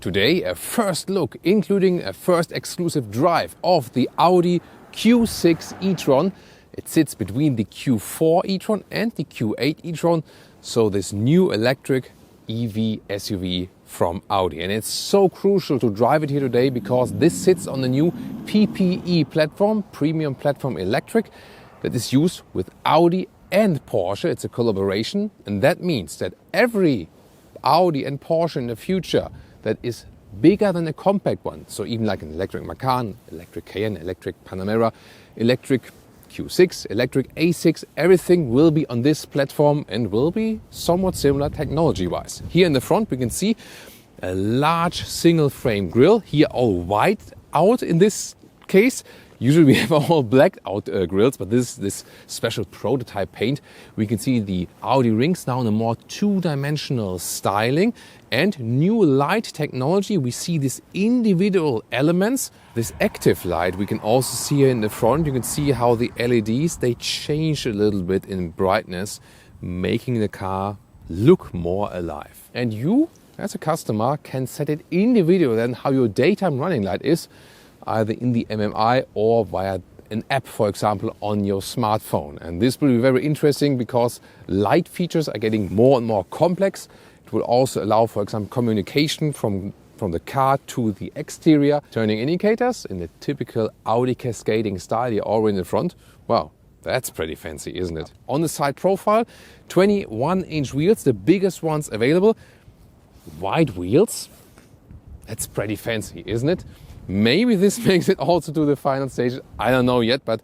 Today a first look, including a first exclusive drive of the Audi Q6 e-tron. It sits between the Q4 e-tron and the Q8 e-tron, so this new electric EV SUV from Audi. And it's so crucial to drive it here today because this sits on the new PPE platform, Premium Platform Electric, that is used with Audi and Porsche. It's a collaboration, and that means that every Audi and Porsche in the future that is bigger than a compact one, so even like an electric Macan, electric Cayenne, electric Panamera, electric Q6, electric A6, everything will be on this platform and will be somewhat similar technology-wise. Here in the front we can see a large single frame grille, here all white out in this case. Usually we have all black out grills, but this special prototype paint. We can see the Audi rings now in a more two-dimensional styling and new light technology. We see these individual elements. This active light we can also see here in the front. You can see how the LEDs, they change a little bit in brightness, making the car look more alive. And you, as a customer, can set it individually then how your daytime running light is, either in the MMI or via an app, for example, on your smartphone. And this will be very interesting because light features are getting more and more complex. It will also allow, for example, communication from the car to the exterior. Turning indicators in the typical Audi cascading style here already in the front. Wow, that's pretty fancy, isn't it? On the side profile, 21-inch wheels, the biggest ones available. Wide wheels, that's pretty fancy, isn't it? Maybe this makes it also to the final stage. I don't know yet, but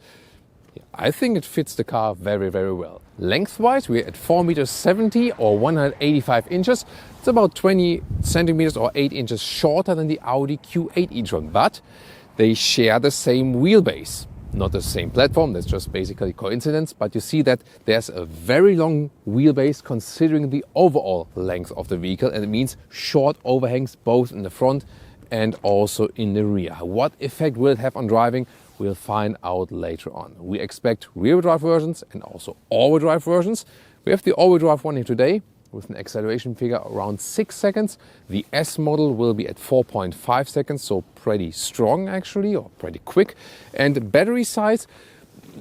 I think it fits the car very, very well. Lengthwise, we're at 4.70 meters or 185 inches. It's about 20 centimeters or 8 inches shorter than the Audi Q8 e-tron, but they share the same wheelbase. Not the same platform, that's just basically coincidence, but you see that there's a very long wheelbase considering the overall length of the vehicle, and it means short overhangs both in the front and also in the rear. What effect will it have on driving? We'll find out later on. We expect rear-wheel drive versions and also all-wheel drive versions. We have the all-wheel drive one here today with an acceleration figure around 6 seconds. The S model will be at 4.5 seconds, so pretty strong actually, or pretty quick. And battery size,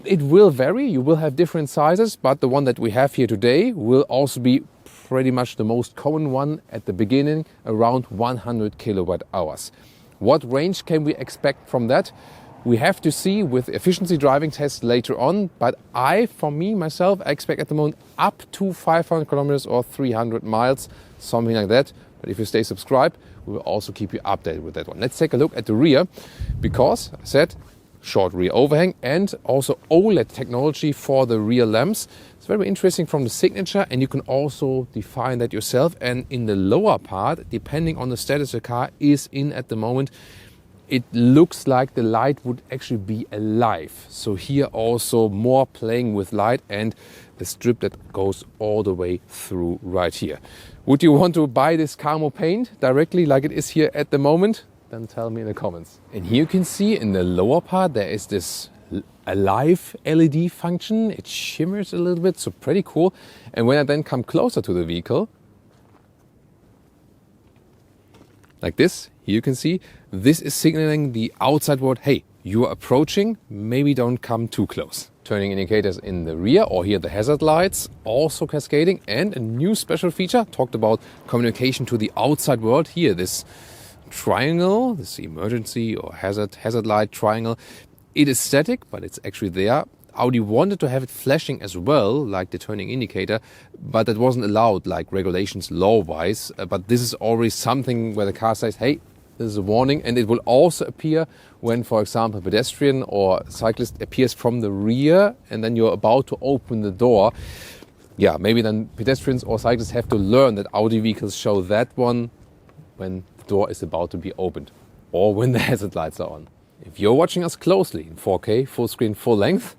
it will vary. You will have different sizes, but the one that we have here today will also be pretty much the most common one at the beginning, around 100 kilowatt hours. What range can we expect from that? We have to see with efficiency driving tests later on, but for myself, I expect at the moment up to 500 kilometers or 300 miles, something like that. But if you stay subscribed, we will also keep you updated with that one. Let's take a look at the rear, because I said short rear overhang and also OLED technology for the rear lamps. It's very interesting from the signature, and you can also define that yourself. And in the lower part, depending on the status the car is in at the moment, it looks like the light would actually be alive. So here also more playing with light and the strip that goes all the way through right here. Would you want to buy this camo paint directly like it is here at the moment? Then tell me in the comments. And here you can see in the lower part there is this alive LED function. It shimmers a little bit, so pretty cool. And when I then come closer to the vehicle, like this, here you can see this is signaling the outside world, hey, you are approaching, maybe don't come too close. Turning indicators in the rear, or here the hazard lights, also cascading. And a new special feature, talked about communication to the outside world. Here, this triangle, this emergency or hazard light triangle, it is static, but it's actually there. Audi wanted to have it flashing as well, like the turning indicator, but that wasn't allowed, like regulations law-wise. But this is already something where the car says, hey, this is a warning, and it will also appear when, for example, a pedestrian or cyclist appears from the rear and then you're about to open the door. Yeah, maybe then pedestrians or cyclists have to learn that Audi vehicles show that one when the door is about to be opened or when the hazard lights are on. If you're watching us closely in 4K, full screen, full length,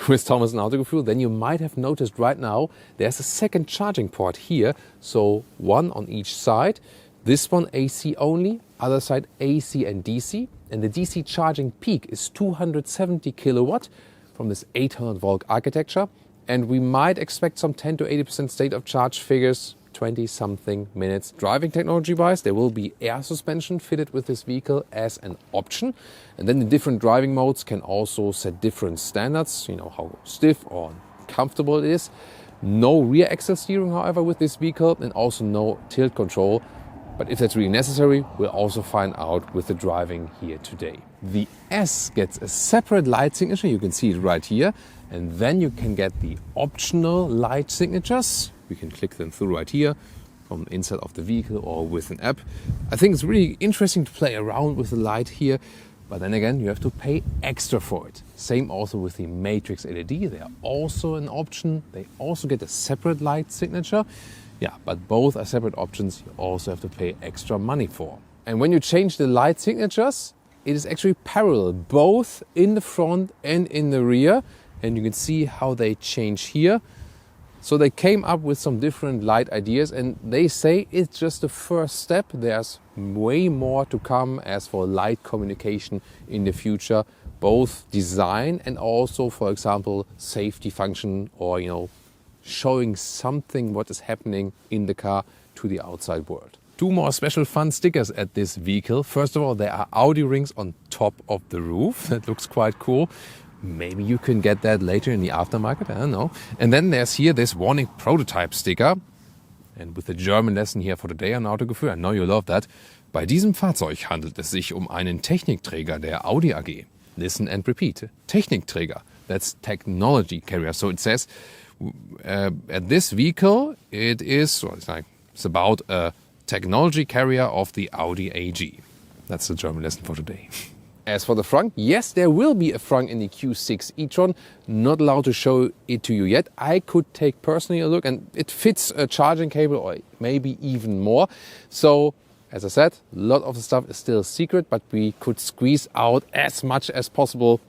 with Thomas and Autogefühl, then you might have noticed right now there's a second charging port here, so one on each side. This one AC only, other side AC and DC, and the DC charging peak is 270 kilowatt from this 800 volt architecture, and we might expect some 10 to 80% state of charge figures 20-something minutes. Driving technology-wise, there will be air suspension fitted with this vehicle as an option. And then the different driving modes can also set different standards, you know, how stiff or comfortable it is. No rear axle steering, however, with this vehicle, and also no tilt control. But if that's really necessary, we'll also find out with the driving here today. The S gets a separate light signature, you can see it right here. And then you can get the optional light signatures. We can click them through right here from the inside of the vehicle or with an app. I think it's really interesting to play around with the light here. But then again, you have to pay extra for it. Same also with the Matrix LED. They are also an option. They also get a separate light signature. Yeah, but both are separate options you also have to pay extra money for. And when you change the light signatures, it is actually parallel, both in the front and in the rear. And you can see how they change here. So they came up with some different light ideas, and they say it's just the first step. There's way more to come as for light communication in the future, both design and also, for example, safety function, or, you know, showing something what is happening in the car to the outside world. Two more special fun stickers at this vehicle. First of all, there are Audi rings on top of the roof. That looks quite cool. Maybe you can get that later in the aftermarket, I don't know. And then there's here this warning prototype sticker. And with the German lesson here for today on Autogefühl, I know you love that. Bei diesem Fahrzeug handelt es sich einen Technikträger der Audi AG. Listen and repeat. Technikträger. That's technology carrier. So it says, at this vehicle, it's about a technology carrier of the Audi AG. That's the German lesson for today. As for the Frunk, yes, there will be a Frunk in the Q6 e-tron. Not allowed to show it to you yet. I could take personally a look, and it fits a charging cable or maybe even more. So, as I said, a lot of the stuff is still secret, but we could squeeze out as much as possible,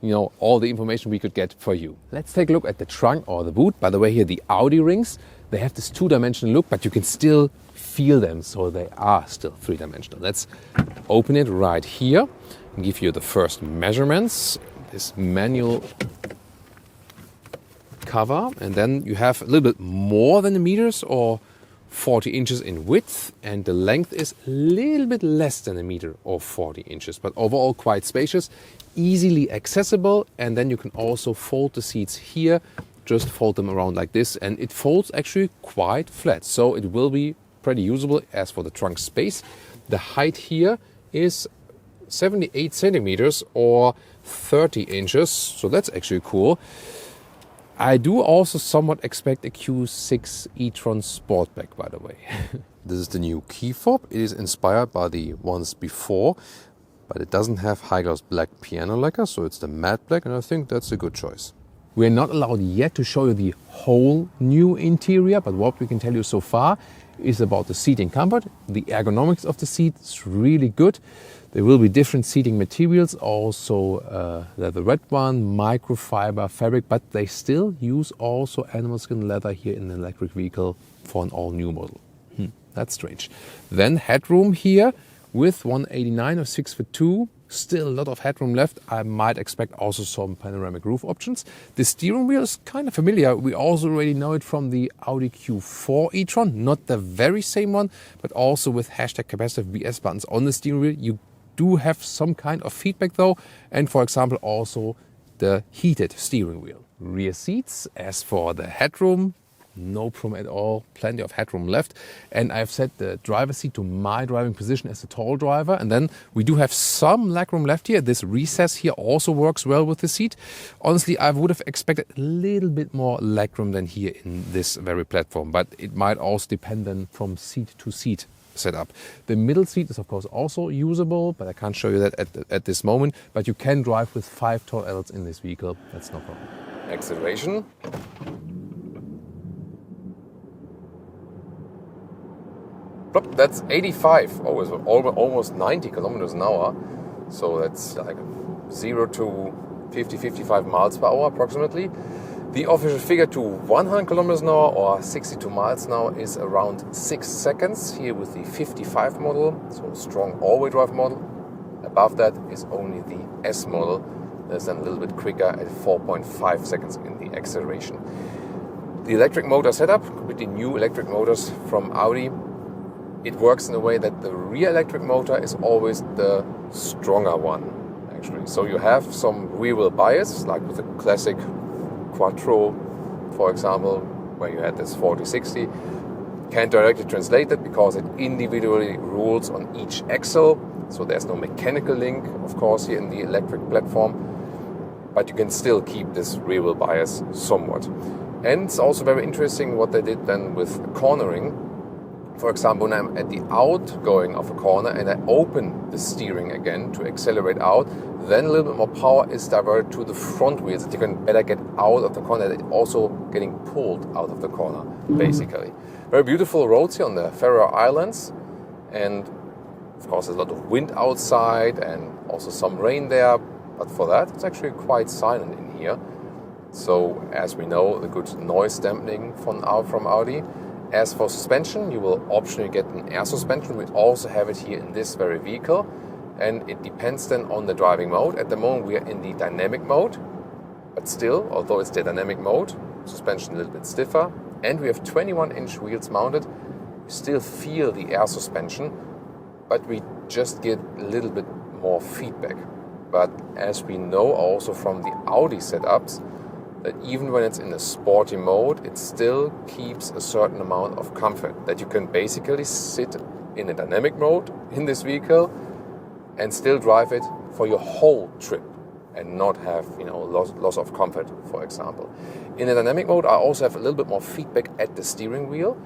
you know, all the information we could get for you. Let's take a look at the trunk or the boot. By the way, here the Audi rings, they have this two-dimensional look, but you can still feel them, so they are still three-dimensional. Let's open it right here and give you the first measurements. This manual cover, and then you have a little bit more than a meters or 40 inches in width, and the length is a little bit less than a meter or 40 inches, but overall quite spacious, easily accessible. And then you can also fold the seats here, just fold them around like this, and it folds actually quite flat, so it will be pretty usable. As for the trunk space, the height here is 78 centimeters or 30 inches, so that's actually cool. I do also somewhat expect a Q6 e-tron Sportback, by the way. This is the new key fob. It is inspired by the ones before, but it doesn't have high gloss black piano lacquer, so it's the matte black, and I think that's a good choice. We are not allowed yet to show you the whole new interior, but what we can tell you so far is about the seating comfort. The ergonomics of the seat is really good. There will be different seating materials, also leather red one, microfiber fabric, but they still use also animal skin leather here in an electric vehicle for an all-new model. That's strange. Then headroom here with 189 or 6'2". Still a lot of headroom left. I might expect also some panoramic roof options. The steering wheel is kind of familiar. We also already know it from the Audi Q4 e-tron. Not the very same one, but also with hashtag capacitive BS buttons on the steering wheel. You do have some kind of feedback though. And for example, also the heated steering wheel. Rear seats, as for the headroom, no problem at all, plenty of headroom left. And I've set the driver's seat to my driving position as a tall driver. And then we do have some legroom left here. This recess here also works well with the seat. Honestly, I would have expected a little bit more legroom than here in this very platform, but it might also depend then from seat to seat setup. The middle seat is of course also usable, but I can't show you that at this moment. But you can drive with 5 tall adults in this vehicle. That's no problem. Acceleration. That's 85, almost 90 kilometers an hour. So that's like 0 to 50-55 miles per hour approximately. The official figure to 100 kilometers an hour or 62 miles an hour is around 6 seconds here with the 55 model, so strong all-wheel drive model. Above that is only the S model. That's then a little bit quicker at 4.5 seconds in the acceleration. The electric motor setup, completely new electric motors from Audi. It works in a way that the rear electric motor is always the stronger one, actually. So you have some rear wheel bias, like with the classic Quattro, for example, where you had this 40-60. Can't directly translate it because it individually rules on each axle. So there's no mechanical link, of course, here in the electric platform. But you can still keep this rear wheel bias somewhat. And it's also very interesting what they did then with cornering. For example, when I'm at the outgoing of a corner and I open the steering again to accelerate out, then a little bit more power is diverted to the front wheels that you can better get out of the corner, that it's also getting pulled out of the corner, basically. Very beautiful roads here on the Faroe Islands, and of course there's a lot of wind outside and also some rain there, but for that it's actually quite silent in here. So as we know, the good noise dampening from Audi. As for suspension, you will optionally get an air suspension. We also have it here in this very vehicle, and it depends then on the driving mode. At the moment we are in the dynamic mode, but still, although it's the dynamic mode, suspension a little bit stiffer, and we have 21-inch wheels mounted, we still feel the air suspension, but we just get a little bit more feedback. But as we know also from the Audi setups, that even when it's in a sporty mode, it still keeps a certain amount of comfort, that you can basically sit in a dynamic mode in this vehicle and still drive it for your whole trip and not have loss of comfort, for example. In a dynamic mode, I also have a little bit more feedback at the steering wheel,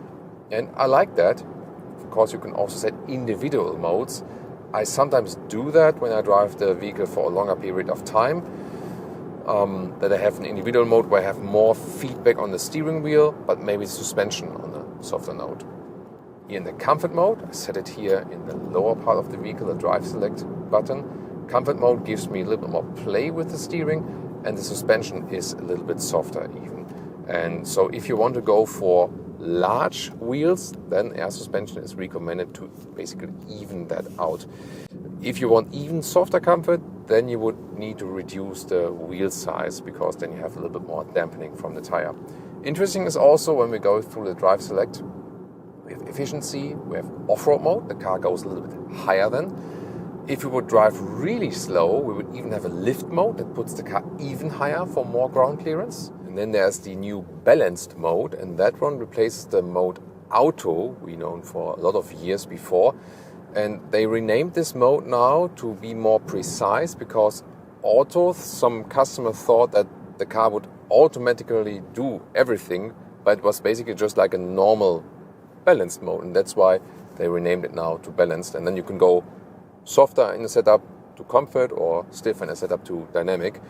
and I like that. Of course, you can also set individual modes. I sometimes do that when I drive the vehicle for a longer period of time. That I have an individual mode where I have more feedback on the steering wheel, but maybe suspension on the softer note. Here in the comfort mode, I set it here in the lower part of the vehicle, the drive select button. Comfort mode gives me a little bit more play with the steering, and the suspension is a little bit softer even. And so if you want to go for large wheels, then air suspension is recommended to basically even that out. If you want even softer comfort, then you would need to reduce the wheel size, because then you have a little bit more dampening from the tire. Interesting is also when we go through the drive select, we have efficiency, we have off-road mode, the car goes a little bit higher then. If we would drive really slow, we would even have a lift mode that puts the car even higher for more ground clearance. And then there's the new balanced mode, and that one replaces the mode Auto, we known for a lot of years before. And they renamed this mode now to be more precise, because Auto, some customer thought that the car would automatically do everything, but it was basically just like a normal balanced mode, and that's why they renamed it now to balanced. And then you can go softer in the setup to comfort or stiff in the setup to dynamic.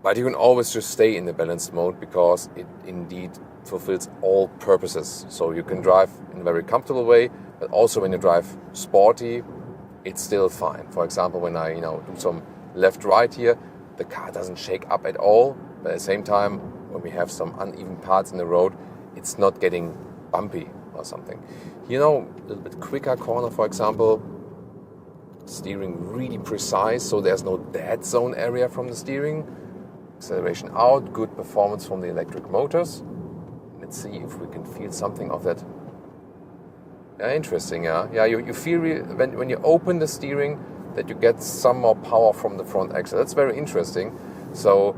But you can always just stay in the balanced mode, because it indeed fulfills all purposes. So you can drive in a very comfortable way, but also when you drive sporty, it's still fine. For example, when I do some left-right here, the car doesn't shake up at all. But at the same time, when we have some uneven parts in the road, it's not getting bumpy or something. A little bit quicker corner, for example, steering really precise, so there's no dead zone area from the steering. Acceleration out, good performance from the electric motors. Let's see if we can feel something of that. Yeah, interesting, yeah. Yeah, you feel when you open the steering that you get some more power from the front axle. That's very interesting. So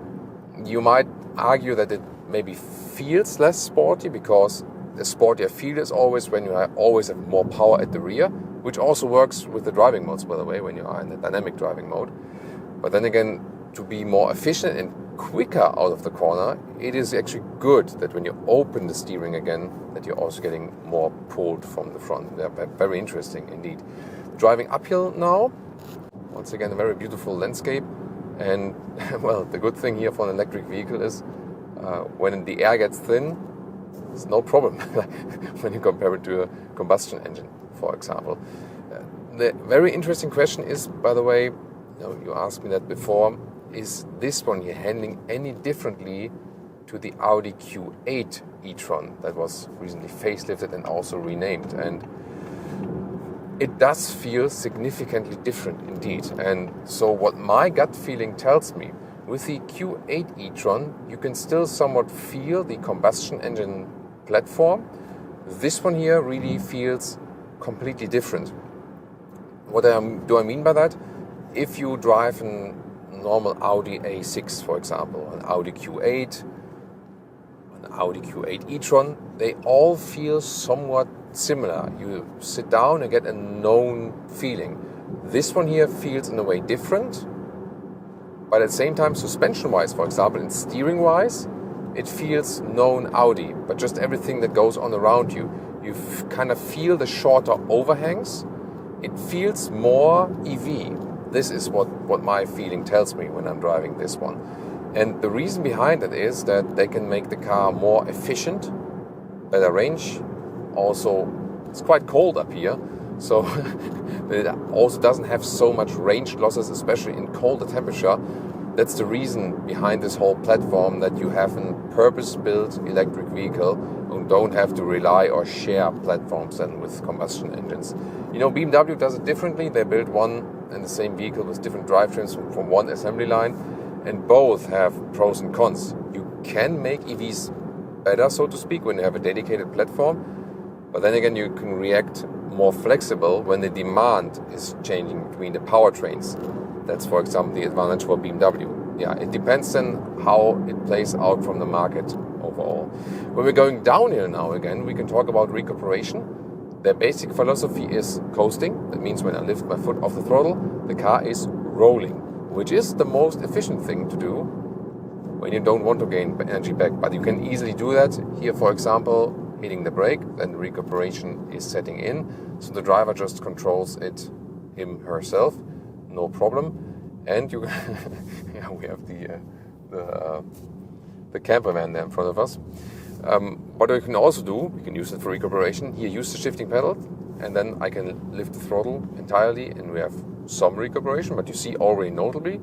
you might argue that it maybe feels less sporty, because the sportier feel is always when you always have more power at the rear, which also works with the driving modes, by the way, when you are in the dynamic driving mode. But then again, to be more efficient and quicker out of the corner, it is actually good that when you open the steering again, that you're also getting more pulled from the front. They're very interesting indeed. Driving uphill now, once again a very beautiful landscape, and well, the good thing here for an electric vehicle is when the air gets thin, it's no problem when you compare it to a combustion engine, for example. The very interesting question is, by the way, you asked me that before, is this one here handling any differently to the Audi Q8 e-tron that was recently facelifted and also renamed? And it does feel significantly different indeed. And so what my gut feeling tells me, With the Q8 e-tron, you can still somewhat feel the combustion engine platform. This one here really feels completely different. What do I mean by that? If you drive a normal Audi A6, for example, an Audi Q8, an Audi Q8 e-tron, they all feel somewhat similar. You sit down and get a known feeling. This one here feels in a way different, but at the same time, suspension-wise, for example, and steering-wise, it feels known Audi, but just everything that goes on around you. You kind of feel the shorter overhangs. It feels more EV. This is what my feeling tells me when I'm driving this one. And the reason behind it is that they can make the car more efficient, better range. Also, it's quite cold up here, so it also doesn't have so much range losses, especially in colder temperature. That's the reason behind this whole platform, that you have a purpose-built electric vehicle and don't have to rely or share platforms then with combustion engines. You know, BMW does it differently. They build one and the same vehicle with different drivetrains from one assembly line, and both have pros and cons. You can make EVs better, so to speak, when you have a dedicated platform, but then again, you can react more flexible when the demand is changing between the powertrains. That's, for example, the advantage for BMW. Yeah, it depends then how it plays out from the market overall. When we're going downhill now again, we can talk about recuperation. Their basic philosophy is coasting. That means when I lift my foot off the throttle, the car is rolling, which is the most efficient thing to do when you don't want to gain energy back. But you can easily do that. Here, for example, hitting the brake, then recuperation is setting in. So the driver just controls it, him, herself. No problem. And you yeah, we have the camper van there in front of us. What you can also do, you can use it for recuperation. Here, use the shifting pedal, and then I can lift the throttle entirely, and we have some recuperation, but you see already notably.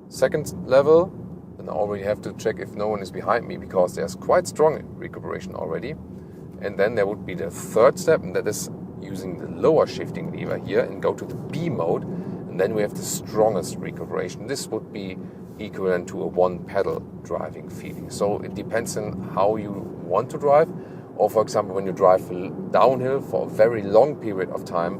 Second level, then I already have to check if no one is behind me, because there's quite strong recuperation already. And then there would be the third step, and that is using the lower shifting lever here and go to the B mode. And then we have the strongest recuperation. This would be equivalent to a one-pedal driving feeling. So it depends on how you want to drive. Or for example, when you drive downhill for a very long period of time,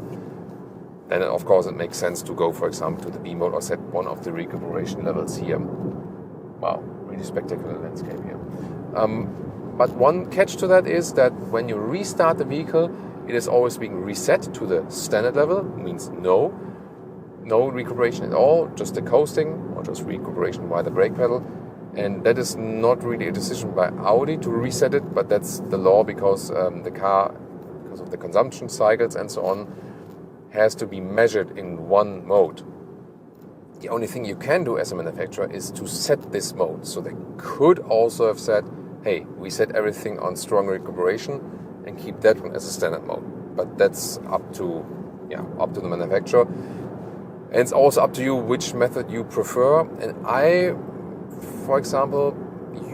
then of course it makes sense to go, for example, to the B mode or set one of the recuperation levels here. Wow, really spectacular landscape here. But one catch to that is that when you restart the vehicle, it is always being reset to the standard level. It means no recuperation at all, just the coasting or just recuperation by the brake pedal. And that is not really a decision by Audi to reset it, but that's the law, because the car, because of the consumption cycles and so on, has to be measured in one mode. The only thing you can do as a manufacturer is to set this mode. So they could also have said, hey, we set everything on strong recuperation and keep that one as a standard mode. But that's up to the manufacturer. And it's also up to you which method you prefer. And I, for example,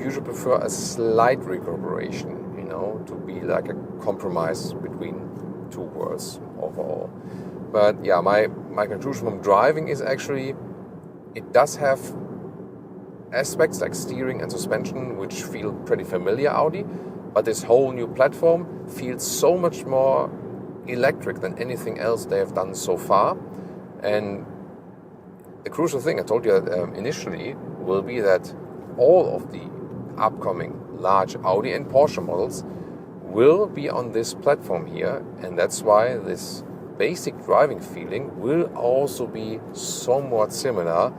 usually prefer a slight recuperation, to be like a compromise between two worlds overall. But yeah, my conclusion from driving is actually it does have aspects like steering and suspension which feel pretty familiar Audi, but this whole new platform feels so much more electric than anything else they have done so far. And the crucial thing I told you initially will be that all of the upcoming large Audi and Porsche models will be on this platform here, and that's why this basic driving feeling will also be somewhat similar.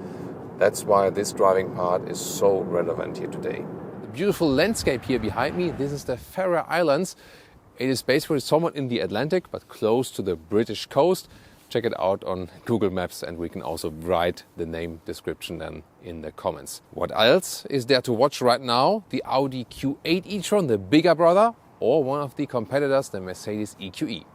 That's why this driving part is so relevant here today. The beautiful landscape here behind me, this is the Faroe Islands. It is basically somewhat in the Atlantic, but close to the British coast. Check it out on Google Maps, and we can also write the name description then in the comments. What else is there to watch right now? The Audi Q8 e-tron, the bigger brother, or one of the competitors, the Mercedes EQE.